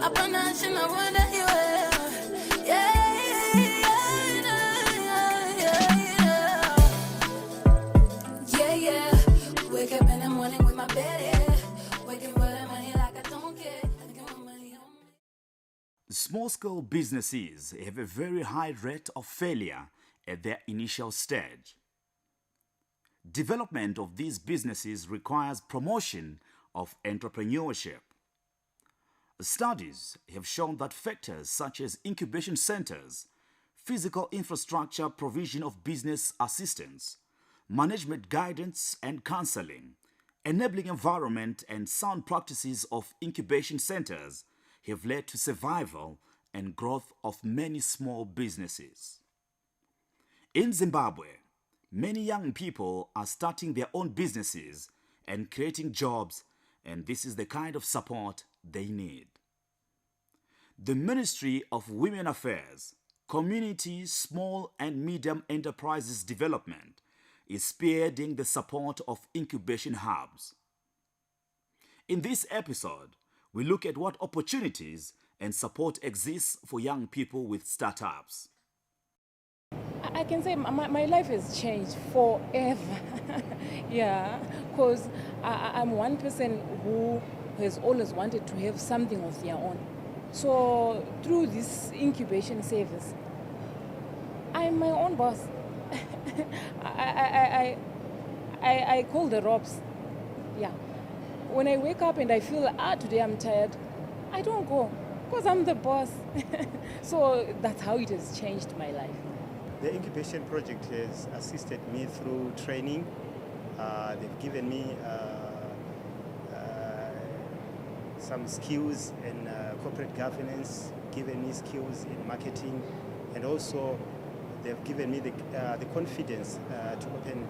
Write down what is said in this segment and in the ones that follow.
Wake up in the morning with my bed, waking for the money like I don't care. I think I'm money on me. Small-scale businesses have a very high rate of failure at their initial stage. Development of these businesses requires promotion of entrepreneurship. Studies have shown that factors such as incubation centers, physical infrastructure, provision of business assistance, management guidance and counseling, enabling environment and sound practices of incubation centers have led to survival and growth of many small businesses. In Zimbabwe, many young people are starting their own businesses and creating jobs, and this is the kind of support they need. The Ministry of Women Affairs, Community, Small and Medium Enterprises Development is spearheading the support of Incubation Hubs. In this episode, we look at what opportunities and support exists for young people with startups. I can say my life has changed forever. Yeah, because I'm one person who has always wanted to have something of their own. So through this incubation service, I'm my own boss. I call the ropes. Yeah. When I wake up and I feel, today I'm tired, I don't go because I'm the boss. So that's how it has changed my life. The incubation project has assisted me through training. They've given me some skills in corporate governance, given me skills in marketing, and also they've given me the confidence to open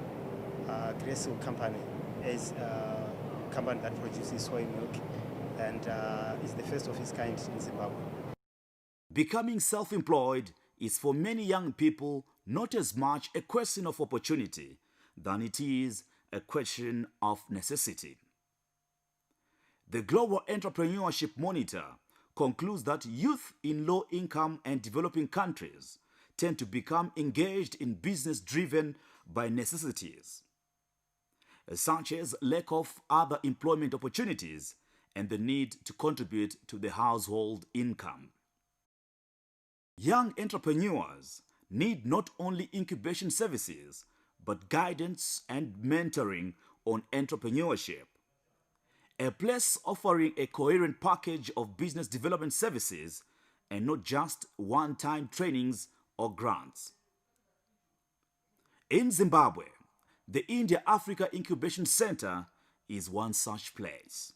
a Graceful company as a company that produces soy milk and is the first of its kind in Zimbabwe. Becoming self-employed is for many young people not as much a question of opportunity than it is a question of necessity. The Global Entrepreneurship Monitor concludes that youth in low-income and developing countries tend to become engaged in business driven by necessities, such as lack of other employment opportunities and the need to contribute to the household income. Young entrepreneurs need not only incubation services, but guidance and mentoring on entrepreneurship. A place offering a coherent package of business development services and not just one-time trainings or grants. In Zimbabwe, the India Africa Incubation Center is one such place.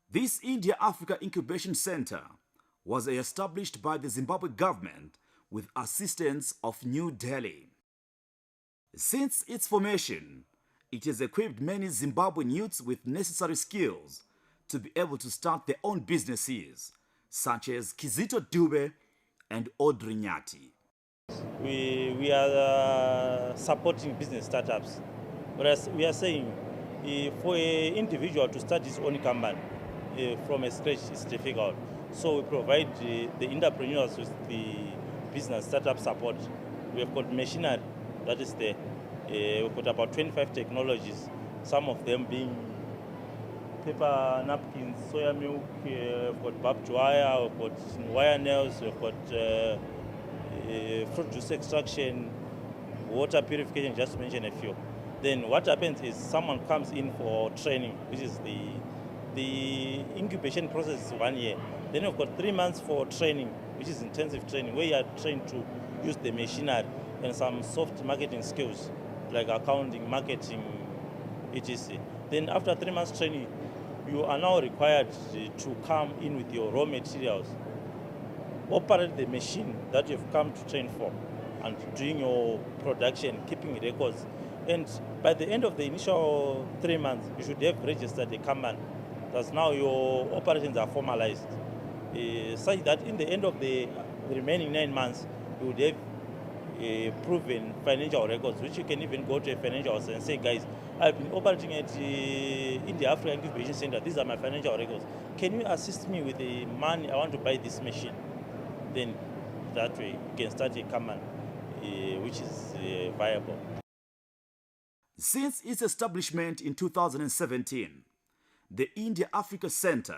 This India Africa Incubation Center was established by the Zimbabwe government with assistance of New Delhi. Since its formation, it has equipped many Zimbabwean youths with necessary skills to be able to start their own businesses, such as Kizito Dube and Audrey Nyati. We are supporting business startups. Whereas we are saying for an individual to start his own company from a scratch is difficult. So we provide the entrepreneurs with the business startup support. We have got machinery that is there. We've got about 25 technologies, some of them being paper napkins, soya milk, we've got barbed wire, we've got wire nails, we've got fruit juice extraction, water purification, just to mention a few. Then what happens is someone comes in for training, which is the incubation process is 1 year. Then we've got 3 months for training, which is intensive training, where you are trained to use the machinery and some soft marketing skills, like accounting, marketing, etc. Then after 3 months training, you are now required to come in with your raw materials, operate the machine that you've come to train for, and doing your production, keeping records. And by the end of the initial 3 months, you should have registered a company. Thus now your operations are formalized, such that in the end of the remaining 9 months, you would have proven financial records, which you can even go to a financial house and say, guys, I've been operating at India Africa Incubation Center. These are my financial records. Can you assist me with the money? I want to buy this machine. Then that way you can start a company which is viable. Since its establishment in 2017, the India Africa Center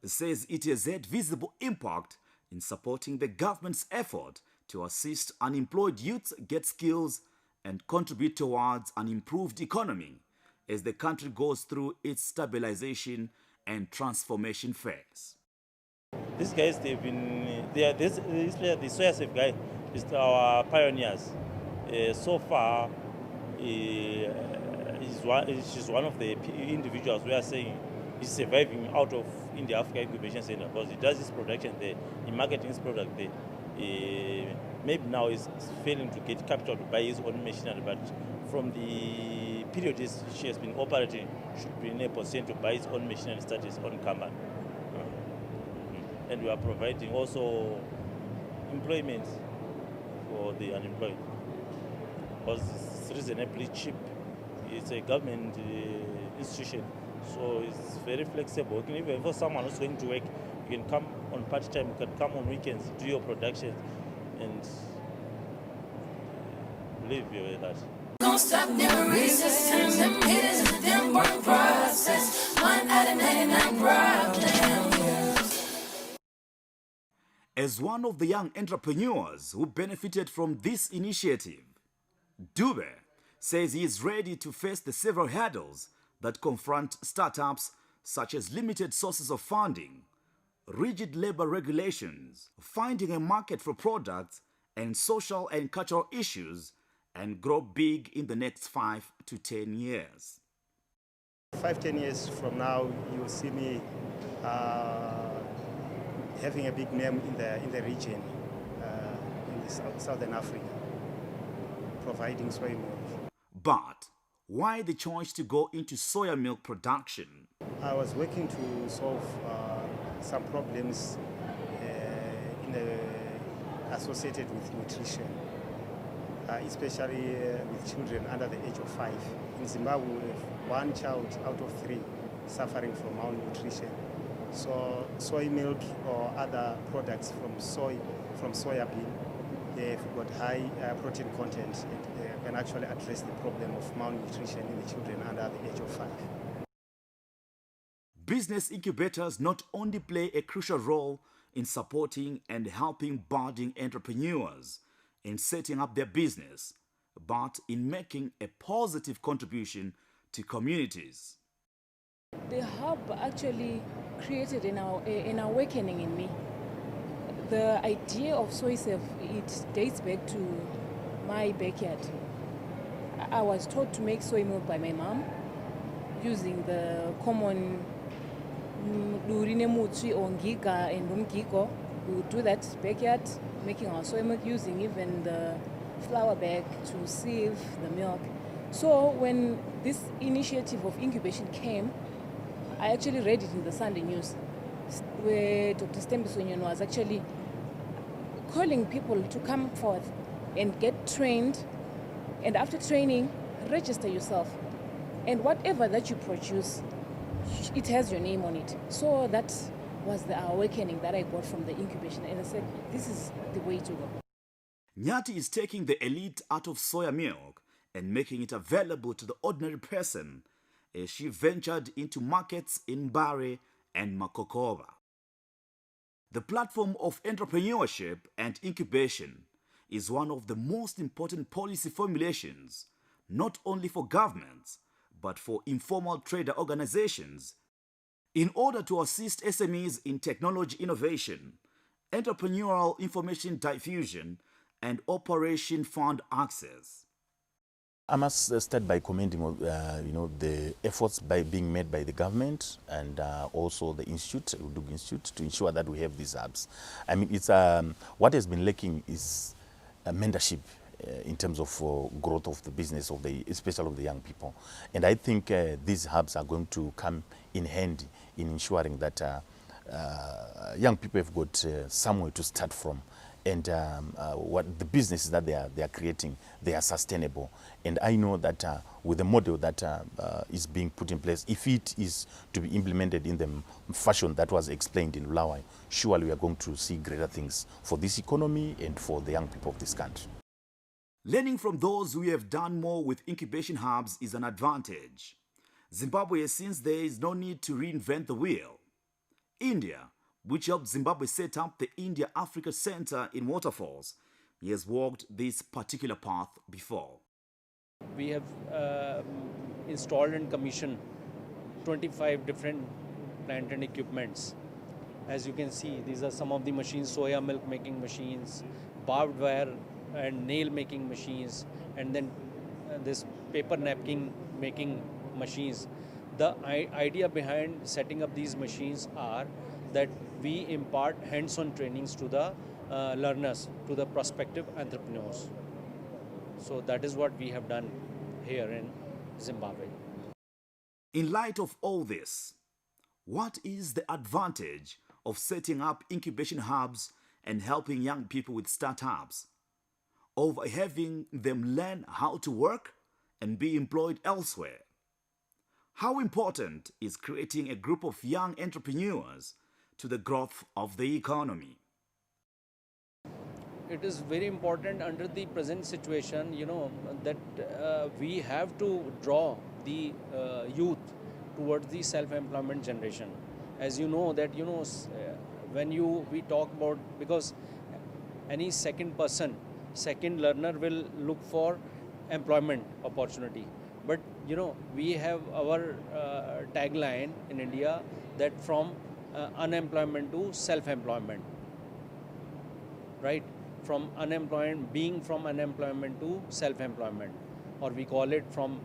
says it has had visible impact in supporting the government's effort to assist unemployed youths get skills and contribute towards an improved economy as the country goes through its stabilization and transformation phase. These guys, they've been, the Soya Safe guy is our pioneers. So far, she's one of the individuals we are saying is surviving out of India Africa Incubation Center because he does his production there, he marketing his product there. Maybe now he's failing to get capital to buy his own machinery, but from the period she has been operating, should be in a position to buy his own machinery and start his own company. And we are providing also employment for the unemployed because it's reasonably cheap. It's a government institution, so it's very flexible. Even for someone who's going to work, you can come on part-time, you can come on weekends, do your production, and live with that. Don't stop, never resist. Turn them haters into them work process. 1 out of 99 problems. As one of the young entrepreneurs who benefited from this initiative, Dube says he is ready to face the several hurdles that confront startups, such as limited sources of funding, rigid labor regulations, finding a market for products, and social and cultural issues, and grow big in the next 5 to 10 years. 5-10 years from now, you will see me having a big name in the region, in Southern Africa, providing soy milk. But why the choice to go into soya milk production? I was working to solve some problems associated with nutrition, especially with children under the age of 5. In Zimbabwe, we have 1 child out of 3 suffering from malnutrition. So soy milk or other products from soya bean, they've got high protein content and can actually address the problem of malnutrition in the children under the age of 5. Business incubators not only play a crucial role in supporting and helping budding entrepreneurs in setting up their business, but in making a positive contribution to communities. The hub actually created an awakening in me. The idea of SoySafe, it dates back to my backyard. I was taught to make soy milk by my mom using the common Lurine Mutsi or Ngiga and Rumgigo. We would do that backyard, making our soy milk using even the flour bag to sieve the milk. So when this initiative of incubation came, I actually read it in the Sunday News, where Dr. Stembisonyan was actually calling people to come forth and get trained, and after training, register yourself. And whatever that you produce, it has your name on it. So that was the awakening that I got from the incubation, and I said, this is the way to go. Nyati is taking the elite out of soya milk and making it available to the ordinary person as she ventured into markets in Mbare and Makokova. The platform of entrepreneurship and incubation is one of the most important policy formulations, not only for governments, but for informal trader organizations, in order to assist SMEs in technology innovation, entrepreneurial information diffusion, and operation fund access. I must start by commending the efforts being made by the government and also the institute, Udug Institute, to ensure that we have these hubs. I mean, it's what has been lacking is mentorship in terms of growth of the business especially of the young people. And I think these hubs are going to come in handy in ensuring that young people have got somewhere to start from and what the businesses that they are creating, they are sustainable. And I know that with the model that is being put in place, if it is to be implemented in the fashion that was explained in Lawai, surely we are going to see greater things for this economy and for the young people of this country. Learning from those who have done more with incubation hubs is an advantage. Zimbabwe has since there is no need to reinvent the wheel. India, which helped Zimbabwe set up the India-Africa Center in Waterfalls, has walked this particular path before. We have installed and commissioned 25 different plant and equipments. As you can see, these are some of the machines: soya milk making machines, barbed wire and nail making machines, and then this paper napkin making machines. The idea behind setting up these machines are that we impart hands-on trainings to the learners, to the prospective entrepreneurs. So that is what we have done here in Zimbabwe. In light of all this, what is the advantage of setting up incubation hubs and helping young people with startups over having them learn how to work and be employed elsewhere? How important is creating a group of young entrepreneurs to the growth of the economy? It is very important under the present situation, that we have to draw the youth towards the self-employment generation. As you know that, when we talk about, because any second learner will look for employment opportunity. But, we have our tagline in India that from unemployment to self-employment, right? From unemployment to self-employment, or we call it from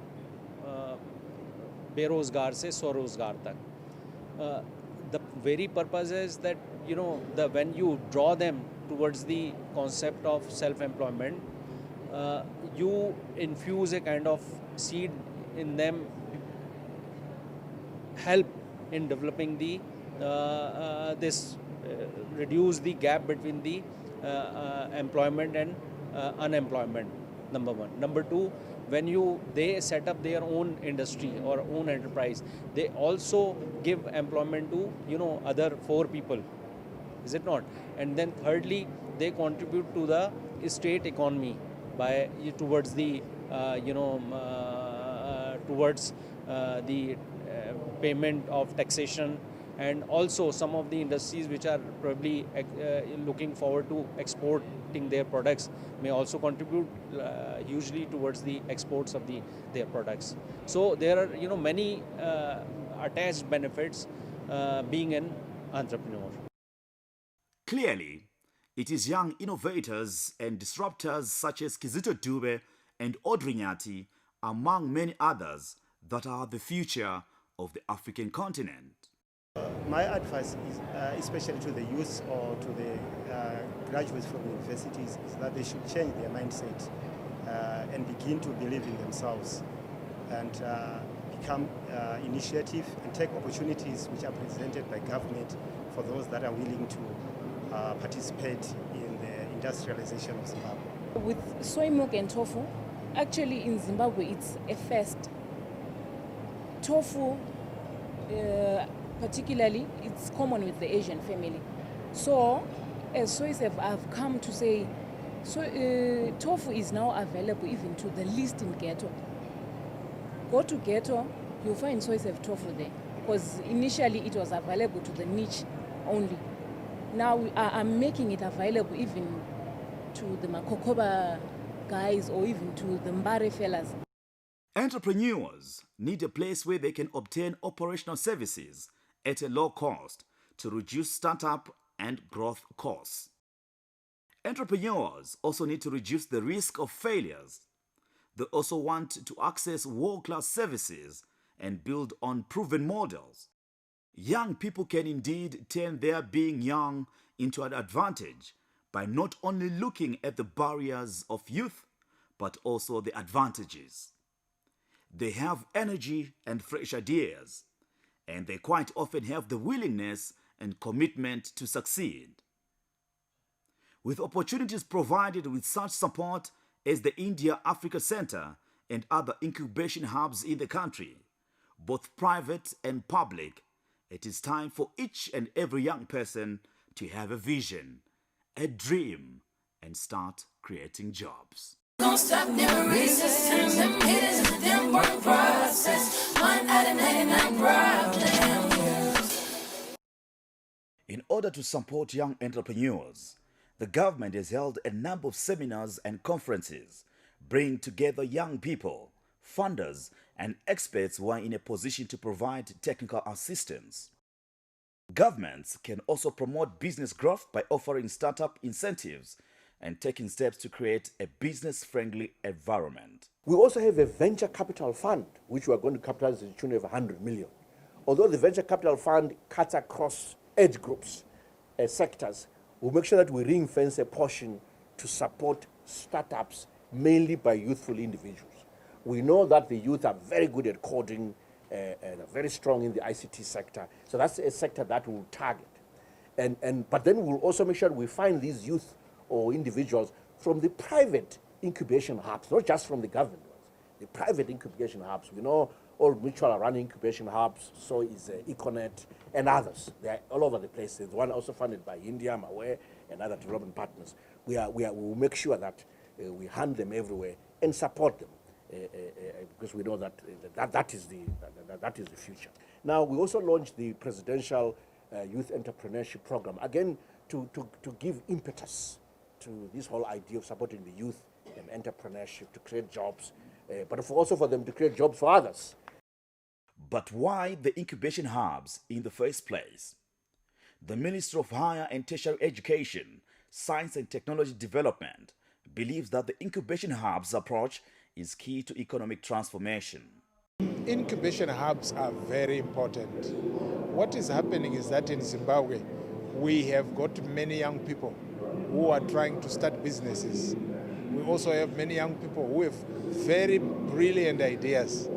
बेरोजगार से स्वरोजगार तक. The very purpose is that, when you draw them towards the concept of self-employment, you infuse a kind of seed in them, help in developing the reduce the gap between the employment and unemployment, number one. Number two, when they set up their own industry or own enterprise, they also give employment to other 4 people, is it not? And then thirdly, they contribute to the state economy by towards the payment of taxation, and also some of the industries which are probably looking forward to exporting their products may also contribute hugely towards the exports of their products. So there are many attached benefits being an entrepreneur. Clearly, it is young innovators and disruptors such as Kizito Dube and Audrey Nyati, among many others, that are the future of the African continent. My advice is, especially to the youth or to the graduates from universities, is that they should change their mindset and begin to believe in themselves and become initiative and take opportunities which are presented by government for those that are willing to participate in the industrialization of Zimbabwe. With soy milk and tofu, actually in Zimbabwe it's a first. Tofu, particularly, it's common with the Asian family. So, as SOISEF have come to say, tofu is now available even to the least in ghetto. Go to ghetto, you'll find SOISEF tofu there, because initially it was available to the niche only. Now I'm making it available even to the Makokoba guys or even to the Mbare fellas. Entrepreneurs need a place where they can obtain operational services at a low cost to reduce startup and growth costs. Entrepreneurs also need to reduce the risk of failures. They also want to access world-class services and build on proven models. Young people can indeed turn their being young into an advantage by not only looking at the barriers of youth, but also the advantages. They have energy and fresh ideas, and they quite often have the willingness and commitment to succeed. with opportunities provided with such support as the India Africa Center and other incubation hubs in the country, both private and public. It is time for each and every young person to have a vision, a dream, and start creating jobs. Don't stop, never resist. Turn them haters into damn work process. 1 out of 99 problems. In order to support young entrepreneurs, the government has held a number of seminars and conferences, bringing together young people, funders, and experts who are in a position to provide technical assistance. Governments can also promote business growth by offering startup incentives and taking steps to create a business-friendly environment. We also have a venture capital fund, which we are going to capitalize to the tune of 100 million. Although the venture capital fund cuts across age groups, sectors, we'll make sure that we ring-fence a portion to support startups, mainly by youthful individuals. We know that the youth are very good at coding and are very strong in the ICT sector. So that's a sector that we'll target. But then we'll also make sure we find these youth or individuals from the private incubation hubs, not just from the government ones, the private incubation hubs. We know all mutual are running incubation hubs, so is Econet and others. They're all over the place. There's one also funded by India, I'm aware, and other development partners. We will make sure that we hand them everywhere and support them because we know that that is the future. Now, we also launched the Presidential Youth Entrepreneurship Program, again, to give impetus to this whole idea of supporting the youth and entrepreneurship to create jobs, but also for them to create jobs for others. But why the incubation hubs in the first place? The Ministry of Higher and Tertiary Education, Science and Technology Development believes that the incubation hubs approach is key to economic transformation. Incubation hubs are very important. What is happening is that in Zimbabwe, we have got many young people who are trying to start businesses. We also have many young people who have very brilliant ideas,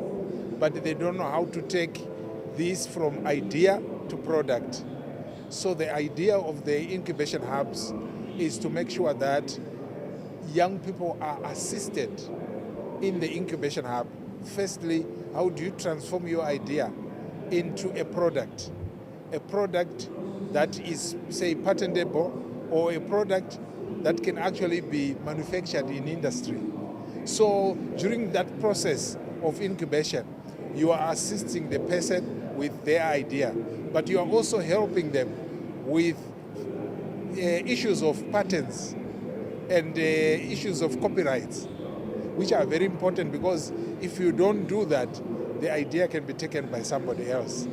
but they don't know how to take this from idea to product. So the idea of the incubation hubs is to make sure that young people are assisted in the incubation hub. Firstly, how do you transform your idea into a product that is, say, patentable, or a product that can actually be manufactured in industry. So during that process of incubation, you are assisting the person with their idea, but you are also helping them with issues of patents and issues of copyrights, which are very important, because if you don't do that, the idea can be taken by somebody else.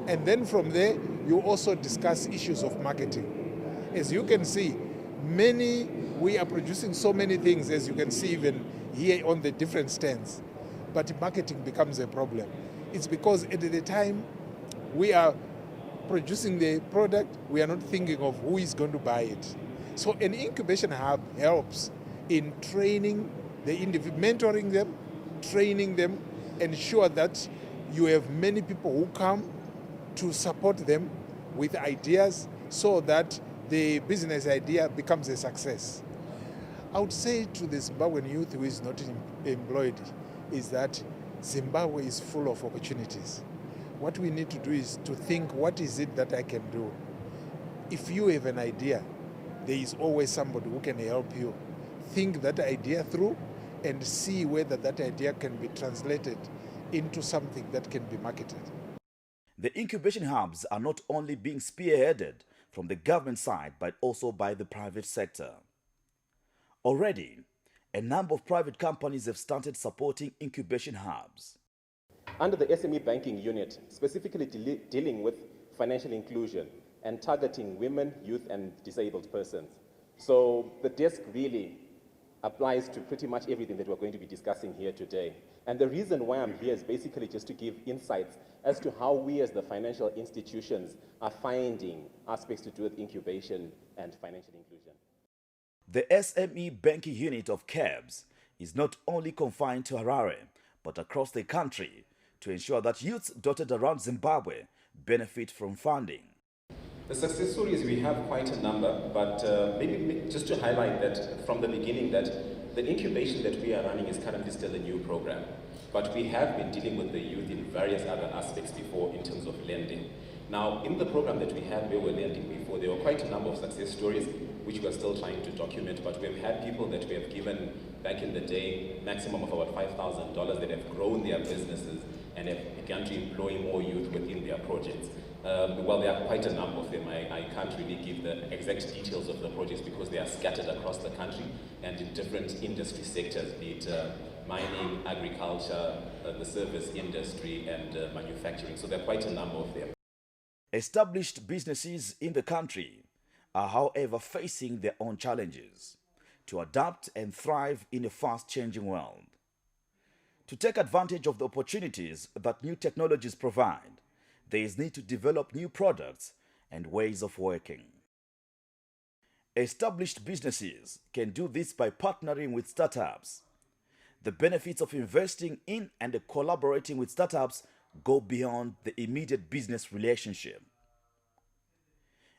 And then from there, you also discuss issues of marketing. As you can see, we are producing so many things, as you can see even here on the different stands, but marketing becomes a problem. It's because at the time we are producing the product, we are not thinking of who is going to buy it. So an incubation hub helps in training the individual, mentoring them, training them, ensure that you have many people who come to support them with ideas so that the business idea becomes a success. I would say to the Zimbabwean youth who is not employed is that Zimbabwe is full of opportunities. What we need to do is to think, what is it that I can do? If you have an idea, there is always somebody who can help you. Think that idea through and see whether that idea can be translated into something that can be marketed. The incubation hubs are not only being spearheaded from the government side, but also by the private sector. Already, a number of private companies have started supporting incubation hubs. Under the SME banking unit, specifically dealing with financial inclusion and targeting women, youth, and disabled persons. So the desk really applies to pretty much everything that we're going to be discussing here today. And the reason why I'm here is basically just to give insights as to how we as the financial institutions are finding aspects to do with incubation and financial inclusion. The SME banking unit of CABS is not only confined to Harare, but across the country to ensure that youths dotted around Zimbabwe benefit from funding. The success stories, we have quite a number, but maybe just to highlight that from the beginning that the incubation that we are running is currently still a new program. But we have been dealing with the youth in various other aspects before in terms of lending. Now, in the program that we had where we were lending before, there were quite a number of success stories which we are still trying to document, but we've had people that we have given back in the day maximum of about $5,000 that have grown their businesses and have begun to employ more youth within their projects. Well, there are quite a number of them. I can't really give the exact details of the projects because they are scattered across the country and in different industry sectors, be it mining, agriculture, the service industry, and manufacturing. So there are quite a number of them. Established businesses in the country are, however, facing their own challenges to adapt and thrive in a fast-changing world. To take advantage of the opportunities that new technologies provide, there is need to develop new products and ways of working. Established businesses can do this by partnering with startups. The benefits of investing in and collaborating with startups go beyond the immediate business relationship.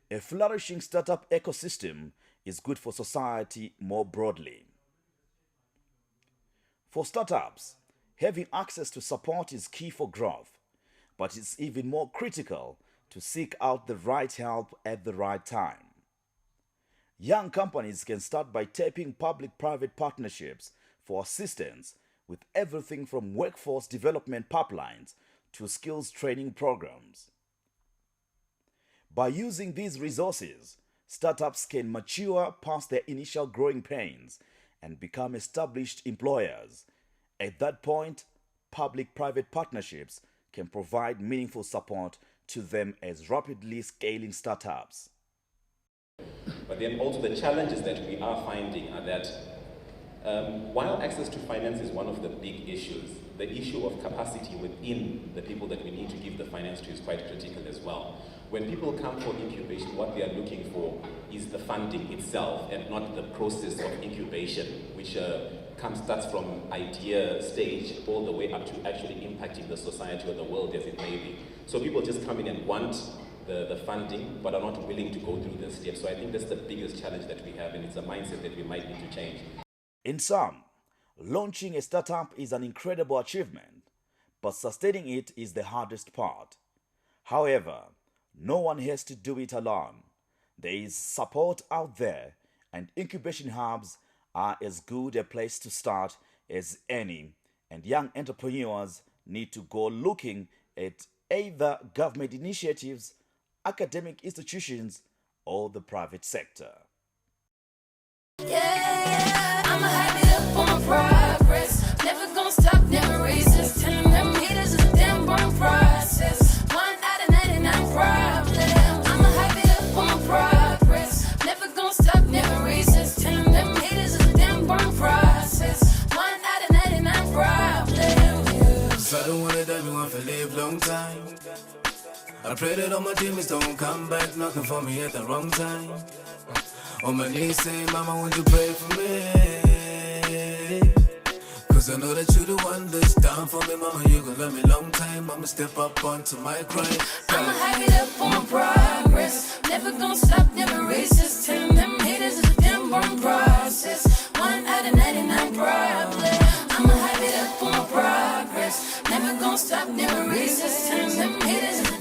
A flourishing startup ecosystem is good for society more broadly. For startups, having access to support is key for growth, but it's even more critical to seek out the right help at the right time. Young companies can start by tapping public-private partnerships for assistance with everything from workforce development pipelines to skills training programs. By using these resources, startups can mature past their initial growing pains and become established employers. At that point, public-private partnerships can provide meaningful support to them as rapidly scaling startups. But then also the challenges that we are finding are that while access to finance is one of the big issues, the issue of capacity within the people that we need to give the finance to is quite critical as well. When people come for incubation, what they are looking for is the funding itself and not the process of incubation, which starts from idea stage all the way up to actually impacting the society or the world as it may be. So people just come in and want the funding, but are not willing to go through the steps. So I think that's the biggest challenge that we have, and it's a mindset that we might need to change. In sum, launching a startup is an incredible achievement, but sustaining it is the hardest part. However, no one has to do it alone. There is support out there, and incubation hubs are as good a place to start as any, and young entrepreneurs need to go looking at either government initiatives, academic institutions, or the private sector. Yeah, I'ma hype it up on my progress. Never gonna stop, never resist. 10 them haters is a damn boring process. 1 out of 99 problems. I'ma hype it up on my progress. Never gonna stop, never resist. 10 them haters is a damn boring process. 1 out of 99 problems. So I don't want it everyone for live long time. I pray that all my demons don't come back knocking for me at the wrong time. On my knees saying, Mama, won't you pray for me? Cause I know that you're the one that's down for me, Mama. You gon' love me long time. I'ma step up onto my grind. I'ma hype it up on my progress. Never gonna stop, never resist. 10 them haters is a damn boring process. 1 out of 99 problems. I'ma hype it up on my progress. Never gonna stop, never resist. 10 them haters is a